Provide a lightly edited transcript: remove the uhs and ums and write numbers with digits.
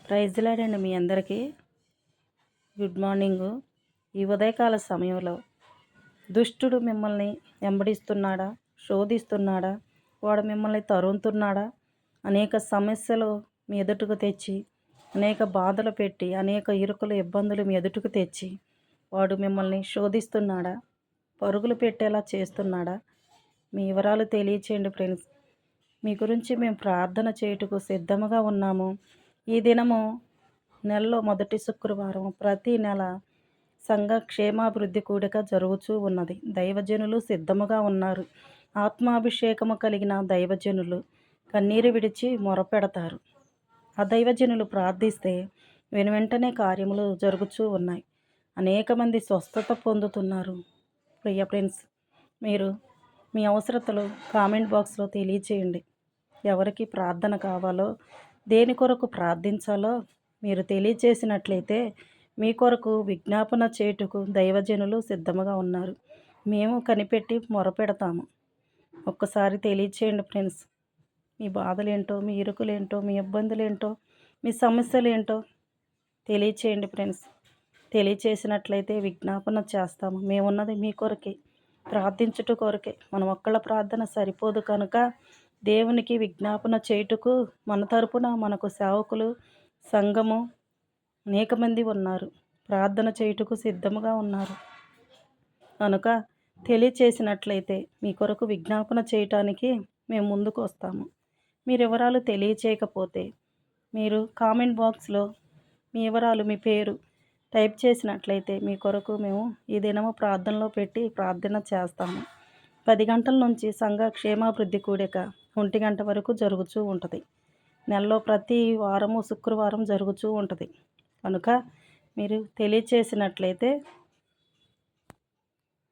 Praise లాడండి మీ అందరికీ. Good morning. ఈ ఉదయకాల సమయంలో దుష్టుడు మిమ్మల్ని వెంబడిస్తున్నాడా, శోధిస్తున్నాడా, వాడు మిమ్మల్ని తరుముతున్నాడా, అనేక సమస్యలు మీ ఎదుటకు తెచ్చి, అనేక బాధలు పెట్టి, అనేక ఇరుకులు ఇబ్బందులు మీ ఎదుటకు తెచ్చి, వాడు మిమ్మల్ని శోధిస్తున్నాడా, పరుగులు పెట్టేలా చేస్తున్నాడా? మీ వివరాలు తెలియచేయండి ఫ్రెండ్స్. మీ గురించి మేము ప్రార్థన చేయుటకు సిద్ధముగా ఉన్నాము. ఈ దినము నెలలో మొదటి శుక్రవారం ప్రతి నెల సంఘ క్షేమాభివృద్ధి కూడిక జరుగుతూ ఉన్నది. దైవజనులు సిద్ధముగా ఉన్నారు. ఆత్మాభిషేకము కలిగిన దైవజనులు కన్నీరు విడిచి మొరపెడతారు. ఆ దైవజనులు ప్రార్థిస్తే వెనువెంటనే కార్యములు జరుగుతూ ఉన్నాయి. అనేక మంది స్వస్థత పొందుతున్నారు. ప్రియ ఫ్రెండ్స్, మీరు మీ అవసరతలు కామెంట్ బాక్స్లో తెలియచేయండి. ఎవరికి ప్రార్థన కావాలో, దేని కొరకు ప్రార్థించాలో మీరు తెలియచేసినట్లయితే మీ కొరకు విజ్ఞాపన చేయుటకు దైవజనులు సిద్ధముగా ఉన్నారు. మేము కనిపెట్టి మొరపెడతాము. ఒక్కసారి తెలియచేయండి ఫ్రెండ్స్. మీ బాధలేంటో, మీ ఇరుకులేంటో, మీ ఇబ్బందులేంటో, మీ సమస్యలేంటో తెలియచేయండి ఫ్రెండ్స్. తెలియచేసినట్లయితే విజ్ఞాపన చేస్తాము. మేమున్నది మీ కొరకే, ప్రార్థించుట కొరకే. మనం ఒక్కళ్ళ ప్రార్థన సరిపోదు కనుక దేవునికి విజ్ఞాపన చేయుటకు మన తరపున మనకు సేవకులు, సంఘము అనేక మంది ఉన్నారు. ప్రార్థన చేయుటకు సిద్ధముగా ఉన్నారు కనుక తెలియచేసినట్లయితే మీ కొరకు విజ్ఞాపన చేయటానికి మేము ముందుకు వస్తాము. మీరు వివరాలు తెలియచేయకపోతే మీరు కామెంట్ బాక్స్లో మీ వివరాలు, మీ పేరు టైప్ చేసినట్లయితే మీ కొరకు మేము ఈ దినము ప్రార్థనలో పెట్టి ప్రార్థన చేస్తాము. 10 గంటల నుంచి సంఘ క్షేమాభివృద్ధి కూడిక 1 గంట వరకు జరుగుతూ ఉంటుంది. నెలలో ప్రతి వారము శుక్రవారం జరుగుతూ ఉంటుంది కనుక మీరు తెలియచేసినట్లయితే